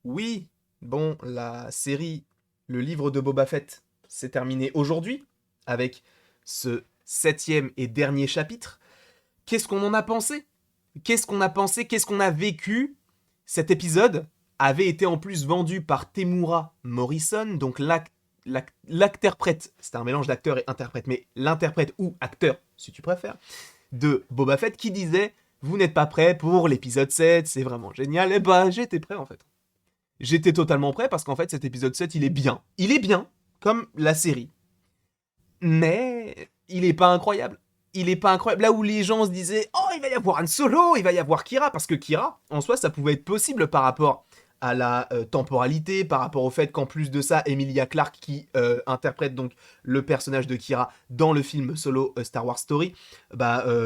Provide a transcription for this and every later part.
Oui, bon, la série Le livre de Boba Fett s'est terminée aujourd'hui avec ce septième et dernier chapitre. Qu'est-ce qu'on en a pensé? Qu'est-ce qu'on a pensé? Qu'est-ce qu'on a vécu? Cet épisode avait été en plus vendu par Temuera Morrison, donc l'acterprète, c'est un mélange d'acteur et interprète, mais l'interprète ou acteur, si tu préfères, de Boba Fett qui disait vous n'êtes pas prêt pour l'épisode 7, c'est vraiment génial. Et bah j'étais prêt en fait. J'étais totalement prêt parce qu'en fait cet épisode 7 il est bien. Il est bien, comme la série. Mais il est pas incroyable. Il est pas incroyable. Là où les gens se disaient oh il va y avoir Han Solo, il va y avoir Kira, parce que Kira, en soi ça pouvait être possible par rapport à la temporalité, par rapport au fait qu'en plus de ça, Emilia Clarke qui interprète donc le personnage de Kira dans le film Solo Star Wars Story,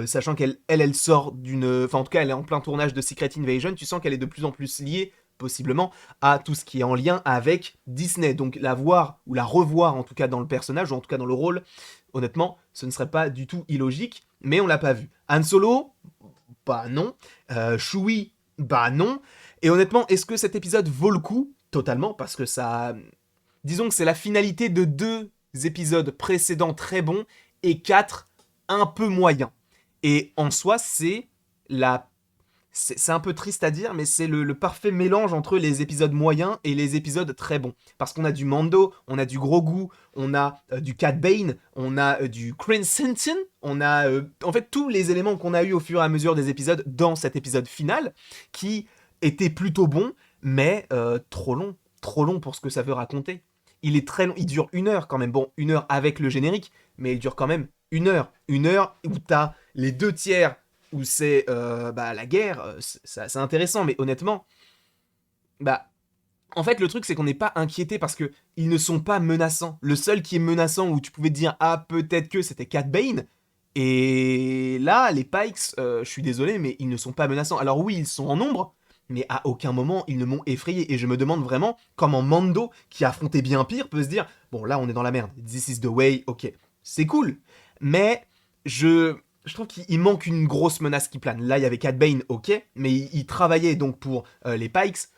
sachant qu'elle sort d'une, enfin en tout cas elle est en plein tournage de Secret Invasion, tu sens qu'elle est de plus en plus liée possiblement à tout ce qui est en lien avec Disney. Donc la voir ou la revoir en tout cas dans le personnage ou en tout cas dans le rôle, honnêtement, ce ne serait pas du tout illogique, mais on l'a pas vu. Han Solo, bah non. Chewie, bah non. Et honnêtement, est-ce que cet épisode vaut le coup? Totalement, parce que ça... Disons que c'est la finalité de deux épisodes précédents très bons et quatre un peu moyens. Et en soi, la c'est un peu triste à dire, mais c'est le parfait mélange entre les épisodes moyens et les épisodes très bons. Parce qu'on a du Mando, on a du Grogu, on a du Cad Bane, on a du Crimson, on a en fait tous les éléments qu'on a eu au fur et à mesure des épisodes dans cet épisode final, qui était plutôt bon, mais trop long pour ce que ça veut raconter. Il est très long, il dure 1 heure quand même. Bon, 1 heure avec le générique, mais il dure quand même 1 heure où t'as les 2 tiers où c'est la guerre, c'est intéressant, mais honnêtement, bah, en fait, le truc, c'est qu'on n'est pas inquiété parce que ils ne sont pas menaçants. Le seul qui est menaçant où tu pouvais te dire, ah, peut-être que c'était Cat Bane. Et là, les Pikes, je suis désolé, mais ils ne sont pas menaçants. Alors oui, ils sont en nombre, mais à aucun moment ils ne m'ont effrayé. Et je me demande vraiment comment Mando, qui affrontait bien pire, peut se dire, bon, là, on est dans la merde. This is the way, ok. C'est cool. Mais je trouve qu'il manque une grosse menace qui plane. Là, il y avait Cat Bane, ok, mais il travaillait donc pour les Pikes,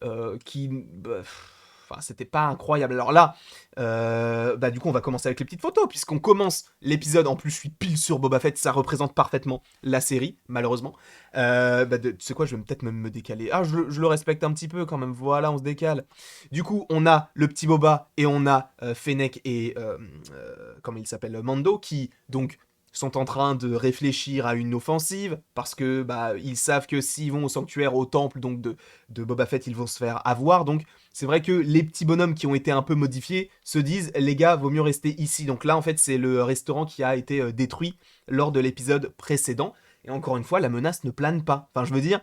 enfin, c'était pas incroyable. Alors là, du coup, on va commencer avec les petites photos, puisqu'on commence l'épisode. En plus, je suis pile sur Boba Fett, ça représente parfaitement la série, malheureusement. Tu sais quoi, je vais peut-être même me décaler. Ah, je le respecte un petit peu quand même. Voilà, on se décale. Du coup, on a le petit Boba et on a Fennec et comment il s'appelle, Mando, qui donc sont en train de réfléchir à une offensive parce que ils savent que s'ils vont au sanctuaire, au temple donc de Boba Fett, ils vont se faire avoir. Donc c'est vrai que les petits bonhommes qui ont été un peu modifiés se disent les gars, vaut mieux rester ici. Donc là en fait c'est le restaurant qui a été détruit lors de l'épisode précédent. Et encore une fois, la menace ne plane pas. Enfin je veux dire,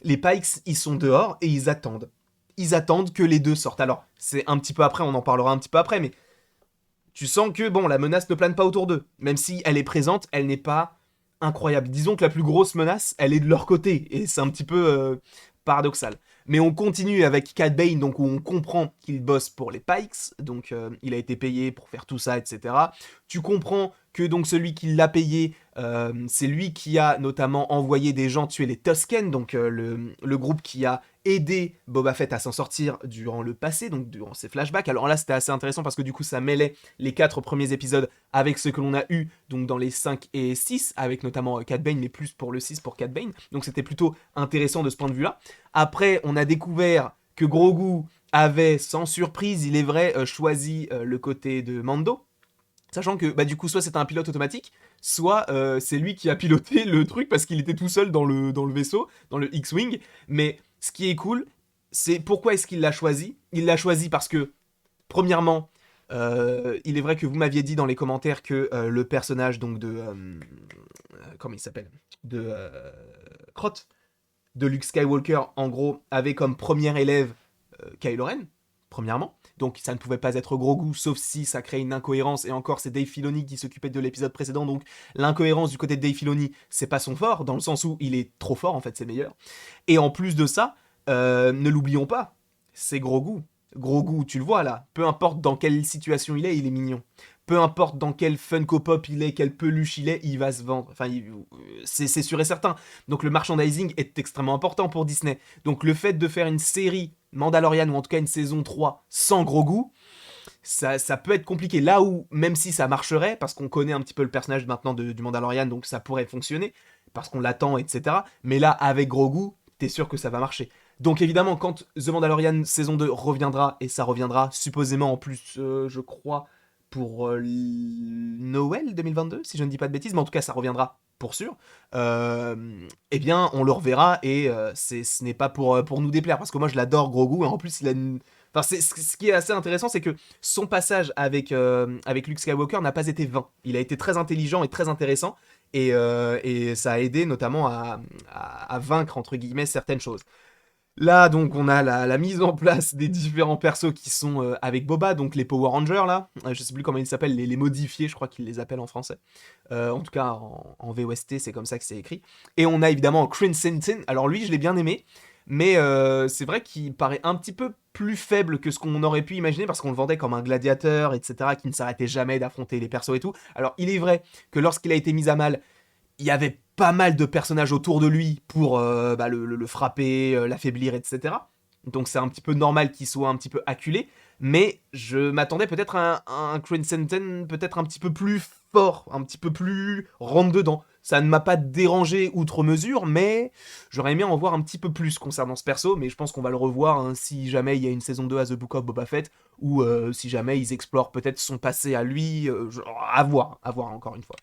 les Pikes ils sont dehors et ils attendent. Ils attendent que les deux sortent. Alors c'est un petit peu après, on en parlera un petit peu après, mais tu sens que bon, la menace ne plane pas autour d'eux. Même si elle est présente, elle n'est pas incroyable. Disons que la plus grosse menace, elle est de leur côté. Et c'est un petit peu paradoxal. Mais on continue avec Cad Bane, donc où on comprend qu'il bosse pour les Pikes. Donc il a été payé pour faire tout ça, etc. Tu comprends que donc celui qui l'a payé, c'est lui qui a notamment envoyé des gens tuer les Tusken, donc le groupe qui a aidé Boba Fett à s'en sortir durant le passé, donc durant ses flashbacks. Alors là, c'était assez intéressant parce que du coup, ça mêlait les 4 premiers épisodes avec ce que l'on a eu donc dans les 5 et 6, avec notamment Cad Bane, mais plus pour le 6 pour Cad Bane. Donc c'était plutôt intéressant de ce point de vue-là. Après, on a découvert que Grogu avait, sans surprise, il est vrai, choisi le côté de Mando. Sachant que du coup, soit c'est un pilote automatique, soit c'est lui qui a piloté le truc parce qu'il était tout seul dans le vaisseau, dans le X-Wing. Mais ce qui est cool, c'est pourquoi est-ce qu'il l'a choisi. Il l'a choisi parce que, premièrement, il est vrai que vous m'aviez dit dans les commentaires que le personnage donc de... comment il s'appelle? De Crotte, de Luke Skywalker, en gros, avait comme premier élève Kylo Ren, premièrement. Donc ça ne pouvait pas être Grogu, sauf si ça crée une incohérence. Et encore, c'est Dave Filoni qui s'occupait de l'épisode précédent. Donc l'incohérence du côté de Dave Filoni, c'est pas son fort, dans le sens où il est trop fort, en fait, c'est meilleur. Et en plus de ça, ne l'oublions pas, c'est Grogu. Grogu, tu le vois là, peu importe dans quelle situation il est mignon. peu importe dans quel Funko Pop il est, quelle peluche il va se vendre. Enfin, c'est sûr et certain. Donc le merchandising est extrêmement important pour Disney. Donc le fait de faire une série Mandalorian, ou en tout cas une saison 3 sans Grogu, ça peut être compliqué. Là où, même si ça marcherait, parce qu'on connaît un petit peu le personnage maintenant du Mandalorian, donc ça pourrait fonctionner, parce qu'on l'attend, etc. Mais là, avec Grogu, t'es sûr que ça va marcher. Donc évidemment, quand The Mandalorian saison 2 reviendra, et ça reviendra supposément en plus, je crois, pour Noël 2022, si je ne dis pas de bêtises, mais en tout cas ça reviendra pour sûr, eh bien on le reverra, et ce n'est pas pour nous déplaire, parce que moi je l'adore Grogu, et en plus il a une... Enfin, ce qui est assez intéressant, c'est que son passage avec Luke Skywalker n'a pas été vain. Il a été très intelligent et très intéressant, et ça a aidé notamment à vaincre, entre guillemets, certaines choses. Là, donc, on a la mise en place des différents persos qui sont avec Boba, donc les Power Rangers, là. Je sais plus comment ils s'appellent, les modifiés, je crois qu'ils les appellent en français. En tout cas, en VOST, c'est comme ça que c'est écrit. Et on a évidemment Crimson Tin. Alors lui, je l'ai bien aimé, mais c'est vrai qu'il paraît un petit peu plus faible que ce qu'on aurait pu imaginer, parce qu'on le vendait comme un gladiateur, etc., qui ne s'arrêtait jamais d'affronter les persos et tout. Alors, il est vrai que lorsqu'il a été mis à mal, il y avait pas mal de personnages autour de lui pour le frapper, l'affaiblir, etc. Donc c'est un petit peu normal qu'il soit un petit peu acculé, mais je m'attendais peut-être à un Crimson Ten peut-être un petit peu plus fort, un petit peu plus rentre-dedans. Ça ne m'a pas dérangé outre mesure, mais j'aurais aimé en voir un petit peu plus concernant ce perso, mais je pense qu'on va le revoir, hein, si jamais il y a une saison 2 à The Book of Boba Fett, ou si jamais ils explorent peut-être son passé à lui, à voir encore une fois.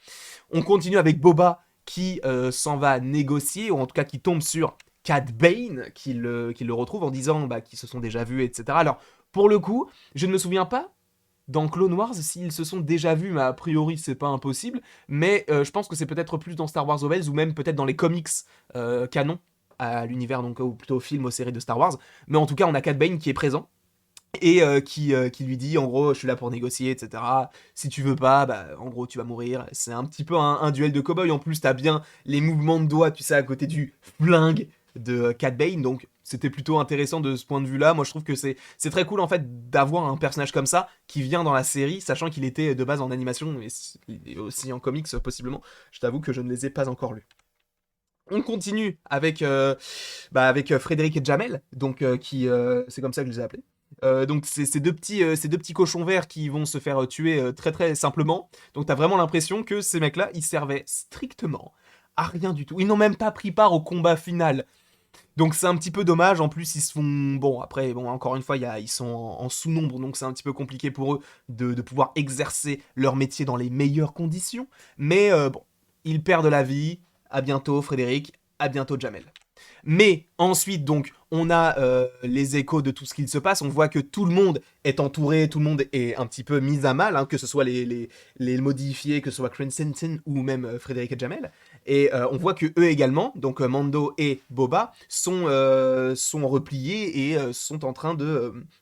On continue avec Boba qui s'en va négocier, ou en tout cas qui tombe sur Cad Bane, qui le retrouve en disant qu'ils se sont déjà vus, etc. Alors, pour le coup, je ne me souviens pas dans Clone Wars s'ils se sont déjà vus, mais a priori c'est pas impossible, mais je pense que c'est peut-être plus dans Star Wars Rebels, ou même peut-être dans les comics canon à l'univers, donc, ou plutôt aux films, aux séries de Star Wars. Mais en tout cas, on a Cad Bane qui est présent, et qui lui dit en gros je suis là pour négocier, etc. Si tu veux pas, en gros tu vas mourir. C'est un petit peu un duel de cow-boy. En plus t'as bien les mouvements de doigts, tu sais, à côté du flingue de Cad Bane, donc c'était plutôt intéressant de ce point de vue là. Moi je trouve que c'est très cool en fait d'avoir un personnage comme ça qui vient dans la série, sachant qu'il était de base en animation et aussi en comics possiblement. Je t'avoue que je ne les ai pas encore lus. On continue avec Frédéric et Jamel, donc c'est comme ça que je les ai appelés. Donc c'est ces deux petits cochons verts qui vont se faire tuer très très simplement. Donc t'as vraiment l'impression que ces mecs-là, ils servaient strictement à rien du tout. Ils n'ont même pas pris part au combat final. Donc c'est un petit peu dommage. En plus ils se font... Bon, après, encore une fois, ils sont en sous-nombre, donc c'est un petit peu compliqué pour eux de pouvoir exercer leur métier dans les meilleures conditions. Mais bon, ils perdent la vie. À bientôt Frédéric, à bientôt Jamel. Mais ensuite, donc, on a les échos de tout ce qu'il se passe. On voit que tout le monde est entouré, tout le monde est un petit peu mis à mal, hein, que ce soit les modifiés, que ce soit Crimson ou même Frédéric et Jamel. Et on voit que eux également, donc Mando et Boba, sont repliés et sont en train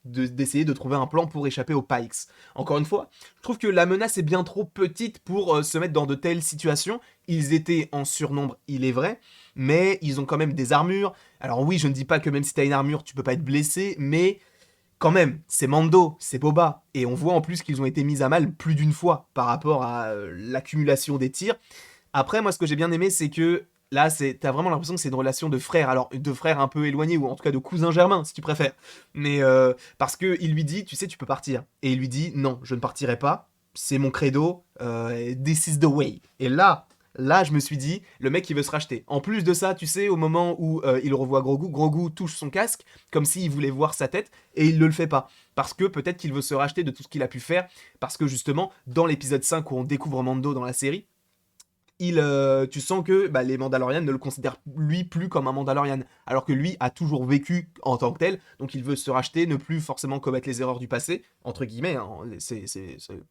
d'essayer de trouver un plan pour échapper aux Pikes. Encore une fois, je trouve que la menace est bien trop petite pour se mettre dans de telles situations. Ils étaient en surnombre, il est vrai, mais ils ont quand même des armures. Alors oui, je ne dis pas que même si t'as une armure, tu peux pas être blessé, mais quand même, c'est Mando, c'est Boba, et on voit en plus qu'ils ont été mis à mal plus d'une fois par rapport à l'accumulation des tirs. Après, moi, ce que j'ai bien aimé, c'est que là, t'as vraiment l'impression que c'est une relation de frère, alors de frère un peu éloigné, ou en tout cas de cousin germain, si tu préfères. Mais parce que il lui dit, tu sais, tu peux partir, et il lui dit, non, je ne partirai pas. C'est mon credo, this is the way. Et là, je me suis dit, le mec, il veut se racheter. En plus de ça, tu sais, au moment où il revoit Grogu, Grogu touche son casque, comme s'il voulait voir sa tête, et il ne le fait pas. Parce que peut-être qu'il veut se racheter de tout ce qu'il a pu faire, parce que justement, dans l'épisode 5 où on découvre Mando dans la série, tu sens que les Mandalorians ne le considèrent lui plus comme un Mandalorian, alors que lui a toujours vécu en tant que tel, donc il veut se racheter, ne plus forcément commettre les erreurs du passé, entre guillemets, hein,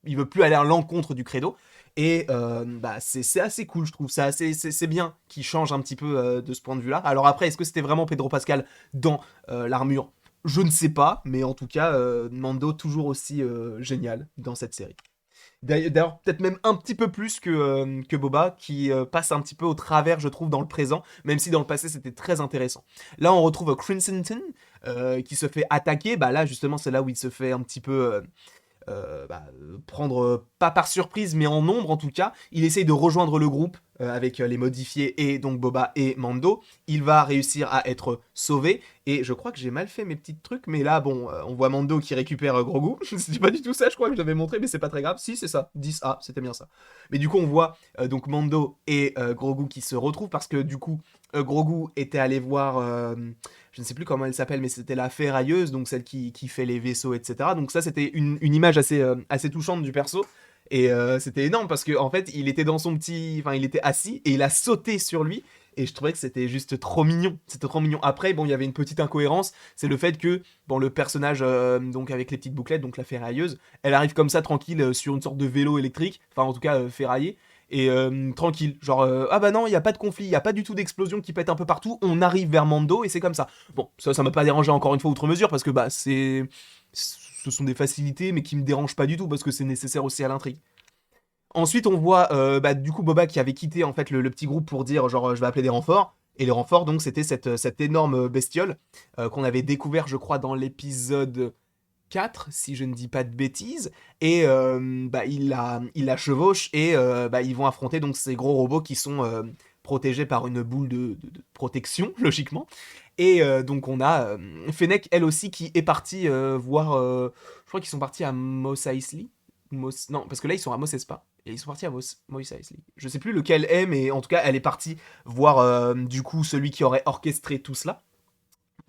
il veut plus aller à l'encontre du credo, et c'est assez cool, je trouve, c'est bien qu'il change un petit peu de ce point de vue-là. Alors après, est-ce que c'était vraiment Pedro Pascal dans l'armure? Je ne sais pas, mais en tout cas, Mando toujours aussi génial dans cette série. D'ailleurs, peut-être même un petit peu plus que Boba, qui passe un petit peu au travers, je trouve, dans le présent, même si dans le passé, c'était très intéressant. Là, on retrouve Crimson qui se fait attaquer. Là, justement, c'est là où il se fait un petit peu prendre, pas par surprise, mais en nombre en tout cas. Il essaye de rejoindre le groupe avec les modifiés et donc Boba et Mando. Il va réussir à être sauvé. Et je crois que j'ai mal fait mes petits trucs, mais là, bon, on voit Mando qui récupère Grogu. C'était pas du tout ça, je crois que je l'avais montré, mais c'est pas très grave. Si, c'est ça. 10A, c'était bien ça. Mais du coup, on voit donc Mando et Grogu qui se retrouvent parce que du coup, Grogu était allé voir, je ne sais plus comment elle s'appelle, mais c'était la ferrailleuse, donc celle qui fait les vaisseaux, etc. Donc ça, c'était une image assez touchante du perso. Et c'était énorme parce que en fait, il était dans son petit, enfin, il était assis et il a sauté sur lui. Et je trouvais que c'était juste trop mignon. C'était trop mignon. Après, bon, il y avait une petite incohérence. C'est le fait que, bon, le personnage, donc avec les petites bouclettes, donc la ferrailleuse, elle arrive comme ça, tranquille, sur une sorte de vélo électrique. Enfin, en tout cas, ferraillé. Et tranquille. Genre, ah bah non, il n'y a pas de conflit, il n'y a pas du tout d'explosion qui pète un peu partout. On arrive vers Mando et c'est comme ça. Bon, ça m'a pas dérangé encore une fois outre mesure parce que, bah, ce sont des facilités, mais qui me dérangent pas du tout parce que c'est nécessaire aussi à l'intrigue. Ensuite, on voit du coup Boba qui avait quitté en fait le petit groupe pour dire genre je vais appeler des renforts. Et les renforts, donc, c'était cette énorme bestiole qu'on avait découvert, je crois, dans l'épisode 4, si je ne dis pas de bêtises. Et il la chevauche et ils vont affronter donc ces gros robots qui sont protégés par une boule de protection, logiquement. Et donc on a Fennec, elle aussi, qui est partie voir... je crois qu'ils sont partis à Mos Eisley. Non, parce que là, ils sont à Mos Espa. Et ils sont partis à Mos Eisley. Je sais plus lequel est, mais en tout cas, elle est partie voir du coup celui qui aurait orchestré tout cela.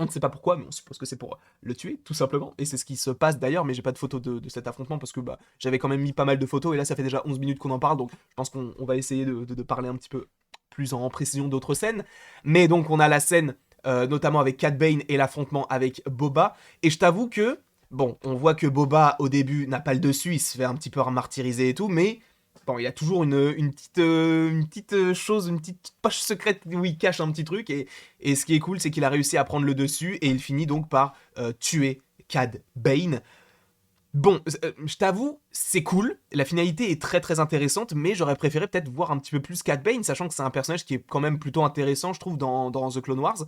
On ne sait pas pourquoi, mais on suppose que c'est pour le tuer, tout simplement. Et c'est ce qui se passe d'ailleurs, mais j'ai pas de photos de cet affrontement parce que j'avais quand même mis pas mal de photos et là ça fait déjà 11 minutes qu'on en parle, donc je pense qu'on va essayer de parler un petit peu plus en précision d'autres scènes. Mais donc on a la scène notamment avec Cad Bane et l'affrontement avec Boba. Et je t'avoue que, bon, on voit que Boba au début n'a pas le dessus, il se fait un petit peu martyriser et tout, mais bon, il y a toujours une petite chose, une petite poche secrète où il cache un petit truc. Et ce qui est cool, c'est qu'il a réussi à prendre le dessus et il finit donc par tuer Cad Bane. Bon, je t'avoue, c'est cool, la finalité est très très intéressante, mais j'aurais préféré peut-être voir un petit peu plus Cad Bane, sachant que c'est un personnage qui est quand même plutôt intéressant, je trouve, dans The Clone Wars.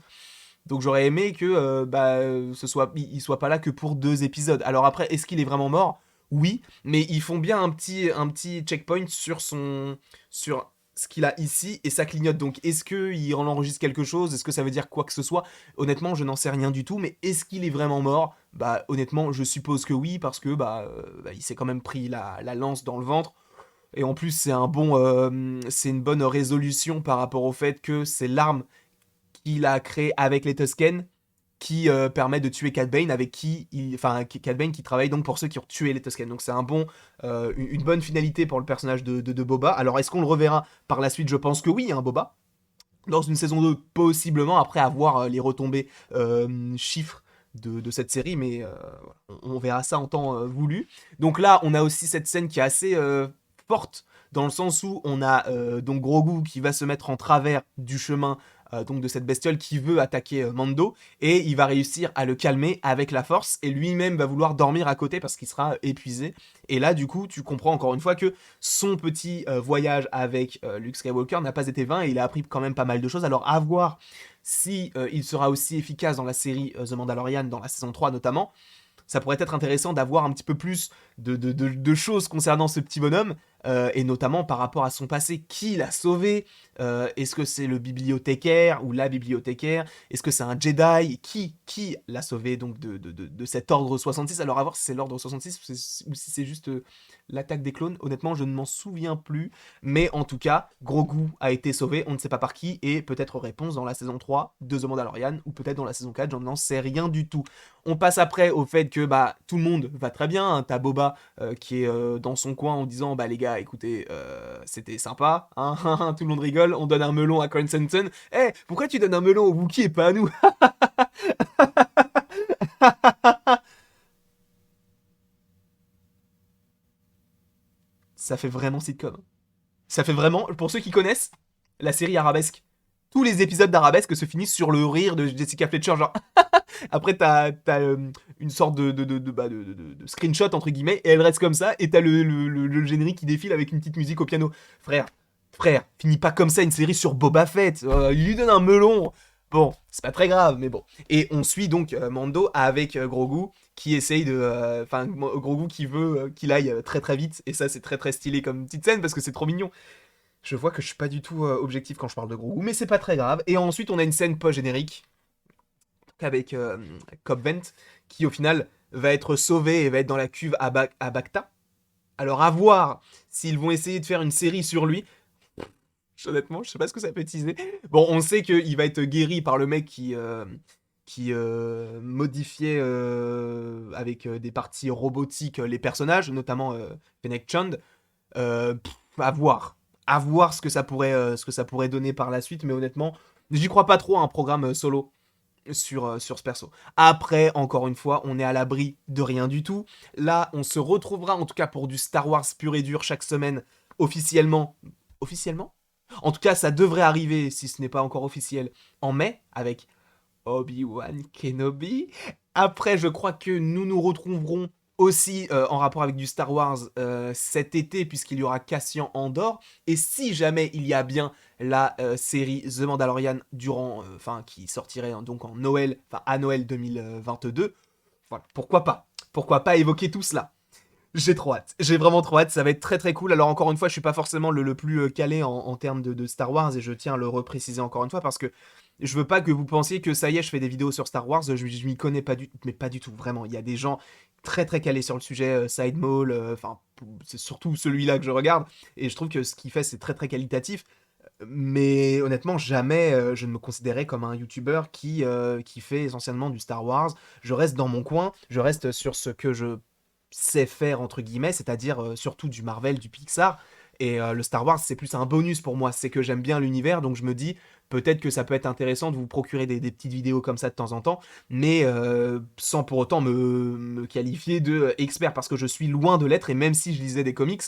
Donc j'aurais aimé que il soit pas là que pour 2 épisodes. Alors après, est-ce qu'il est vraiment mort? Oui, mais ils font bien un petit checkpoint sur ce qu'il a ici et ça clignote. Donc est-ce qu'il en enregistre quelque chose? Est-ce que ça veut dire quoi que ce soit? Honnêtement, je n'en sais rien du tout, mais est-ce qu'il est vraiment mort? Bah honnêtement, je suppose que oui, parce que il s'est quand même pris la lance dans le ventre. Et en plus, c'est une bonne résolution par rapport au fait que c'est l'arme qu'il a créé avec les Tusken qui permet de tuer Cad Bane enfin Cad Bane qui travaille donc pour ceux qui ont tué les Tusken. Donc c'est une bonne finalité pour le personnage de Boba. Alors est-ce qu'on le reverra par la suite? Je pense que oui, hein, Boba. Dans une saison 2, possiblement, après avoir les retombées chiffres de cette série, mais on verra ça en temps voulu. Donc là, on a aussi cette scène qui est assez forte, dans le sens où on a donc Grogu qui va se mettre en travers du chemin donc de cette bestiole qui veut attaquer Mando, et il va réussir à le calmer avec la force, et lui-même va vouloir dormir à côté parce qu'il sera épuisé. Et là, du coup, tu comprends encore une fois que son petit voyage avec Luke Skywalker n'a pas été vain, et il a appris quand même pas mal de choses. Alors à voir si il sera aussi efficace dans la série The Mandalorian, dans la saison 3 notamment. Ça pourrait être intéressant d'avoir un petit peu plus de choses concernant ce petit bonhomme, et notamment par rapport à son passé. Qui l'a sauvé? Est-ce que c'est le bibliothécaire ou la bibliothécaire? Est-ce que c'est un Jedi? Qui l'a sauvé donc de cet ordre 66? Alors à voir si c'est l'ordre 66 ou si c'est juste l'attaque des clones. Honnêtement, je ne m'en souviens plus. Mais en tout cas, Grogu a été sauvé, on ne sait pas par qui, et peut-être réponse dans la saison 3 de The Mandalorian, ou peut-être dans la saison 4, j'en sais rien du tout. On passe après au fait que tout le monde va très bien, hein. T'as Boba qui est dans son coin en disant les gars, écoutez, c'était sympa, hein, tout le monde rigole, on donne un melon à Colin Stanton. Pourquoi tu donnes un melon au Wookiee et pas à nous? Ça fait vraiment sitcom. Ça fait vraiment, pour ceux qui connaissent la série Arabesque, tous les épisodes d'Arabesque se finissent sur le rire de Jessica Fletcher, genre. Après, t'as une sorte de screenshot, entre guillemets, et elle reste comme ça, et t'as le générique qui défile avec une petite musique au piano. Frère, finis pas comme ça une série sur Boba Fett. Il lui donne un melon. Bon, c'est pas très grave, mais bon. Et on suit donc Mando avec Grogu qui essaye de... Enfin, Grogu qui veut qu'il aille très très vite. Et ça, c'est très très stylé comme petite scène parce que c'est trop mignon. Je vois que je suis pas du tout objectif quand je parle de Grogu, mais c'est pas très grave. Et ensuite, on a une scène post-générique avec Cobb Vanth qui, au final, va être sauvé et va être dans la cuve à Bacta. Alors, à voir s'ils vont essayer de faire une série sur lui. Honnêtement, je sais pas ce que ça peut teaser. Bon, on sait qu'il va être guéri par le mec qui modifiait avec des parties robotiques les personnages, notamment Fennec Chand. À voir. À voir ce que ça pourrait donner par la suite, mais honnêtement, j'y crois pas trop à un programme solo sur ce perso. Après, encore une fois, on est à l'abri de rien du tout. Là, on se retrouvera en tout cas pour du Star Wars pur et dur chaque semaine, officiellement. Officiellement? En tout cas, ça devrait arriver, si ce n'est pas encore officiel, en mai, avec Obi-Wan Kenobi. Après, je crois que nous nous retrouverons aussi en rapport avec du Star Wars cet été, puisqu'il y aura Cassian Andor. Et si jamais il y a bien la série The Mandalorian durant, qui sortirait donc en Noël, à Noël 2022, voilà, pourquoi pas? Pourquoi pas évoquer tout cela? J'ai trop hâte, j'ai vraiment trop hâte, ça va être très très cool. Alors encore une fois, je suis pas forcément le plus calé en termes de Star Wars et je tiens à le repréciser encore une fois parce que je veux pas que vous pensiez que ça y est, je fais des vidéos sur Star Wars, je m'y connais pas du tout, mais pas du tout, vraiment. Il y a des gens très très calés sur le sujet, Sidemall, c'est surtout celui-là que je regarde et je trouve que ce qu'il fait c'est très très qualitatif. Mais honnêtement, jamais je ne me considérais comme un YouTuber qui fait essentiellement du Star Wars. Je reste dans mon coin, je reste sur ce que je sais faire, entre guillemets, c'est-à-dire surtout du Marvel, du Pixar. Et le Star Wars, c'est plus un bonus pour moi. C'est que j'aime bien l'univers, donc je me dis peut-être que ça peut être intéressant de vous procurer des petites vidéos comme ça de temps en temps, mais sans pour autant me qualifier de expert, parce que je suis loin de l'être, et même si je lisais des comics,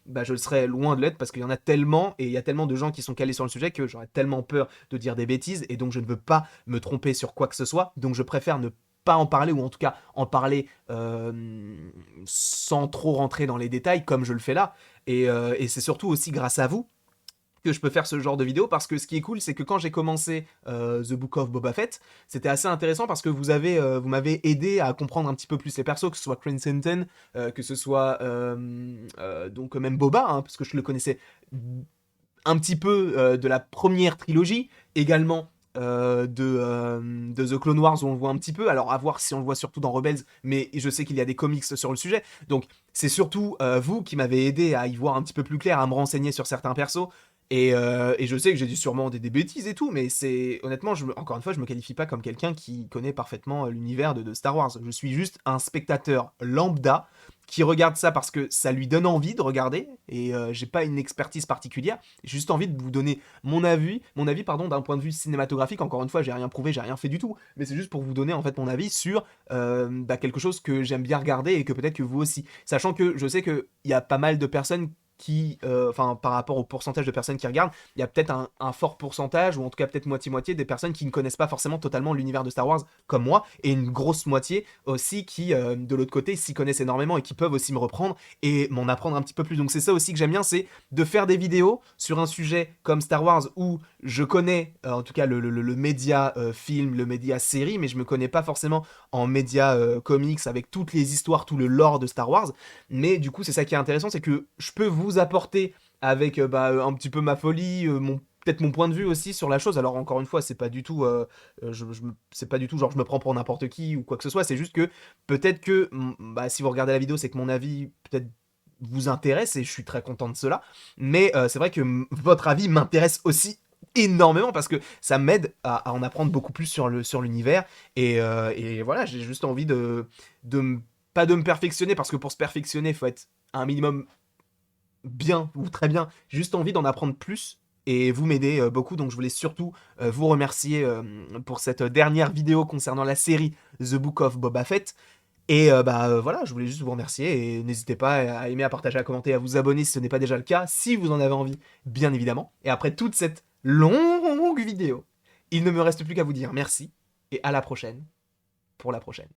bah, je serais loin de l'être parce qu'il y en a tellement et il y a tellement de gens qui sont calés sur le sujet que j'aurais tellement peur de dire des bêtises et donc je ne veux pas me tromper sur quoi que ce soit. Donc je préfère ne pas en parler ou en tout cas en parler sans trop rentrer dans les détails comme je le fais là. Et c'est surtout aussi grâce à vous que je peux faire ce genre de vidéo parce que ce qui est cool c'est que quand j'ai commencé The Book of Boba Fett c'était assez intéressant parce que vous m'avez aidé à comprendre un petit peu plus les persos, que ce soit Crimson, que ce soit donc même Boba hein, parce que je le connaissais un petit peu de la première trilogie, également de The Clone Wars où on le voit un petit peu, alors à voir si on le voit surtout dans Rebels, mais je sais qu'il y a des comics sur le sujet, donc c'est surtout vous qui m'avez aidé à y voir un petit peu plus clair, à me renseigner sur certains persos, et je sais que j'ai dit sûrement des bêtises et tout, mais c'est honnêtement, encore une fois, je me qualifie pas comme quelqu'un qui connaît parfaitement l'univers de Star Wars. Je suis juste un spectateur lambda qui regarde ça parce que ça lui donne envie de regarder, et j'ai pas une expertise particulière. J'ai juste envie de vous donner mon avis pardon, d'un point de vue cinématographique. Encore une fois, j'ai rien prouvé, j'ai rien fait du tout, mais c'est juste pour vous donner en fait mon avis sur quelque chose que j'aime bien regarder et que peut-être que vous aussi. Sachant que je sais qu'il y a pas mal de personnes qui, par rapport au pourcentage de personnes qui regardent, il y a peut-être un fort pourcentage, ou en tout cas peut-être moitié-moitié, des personnes qui ne connaissent pas forcément totalement l'univers de Star Wars comme moi, et une grosse moitié aussi qui, de l'autre côté, s'y connaissent énormément et qui peuvent aussi me reprendre et m'en apprendre un petit peu plus. Donc c'est ça aussi que j'aime bien, c'est de faire des vidéos sur un sujet comme Star Wars où je connais, en tout cas le média film, le média série, mais je me connais pas forcément en média comics avec toutes les histoires, tout le lore de Star Wars. Mais du coup, c'est ça qui est intéressant, c'est que je peux vous apporter avec un petit peu ma folie, peut-être mon point de vue aussi sur la chose. Alors encore une fois, c'est pas du tout, c'est pas du tout genre je me prends pour n'importe qui ou quoi que ce soit. C'est juste que peut-être que si vous regardez la vidéo, c'est que mon avis peut-être vous intéresse et je suis très content de cela. Mais c'est vrai que votre avis m'intéresse aussi énormément parce que ça m'aide à en apprendre beaucoup plus sur l'univers et voilà, j'ai juste envie pas de me perfectionner parce que pour se perfectionner il faut être un minimum bien ou très bien, j'ai juste envie d'en apprendre plus et vous m'aidez beaucoup, donc je voulais surtout vous remercier pour cette dernière vidéo concernant la série The Book of Boba Fett. Et voilà, je voulais juste vous remercier et n'hésitez pas à aimer, à partager, à commenter, à vous abonner si ce n'est pas déjà le cas, si vous en avez envie, bien évidemment. Et après toute cette longue vidéo, il ne me reste plus qu'à vous dire merci et à la prochaine pour la prochaine.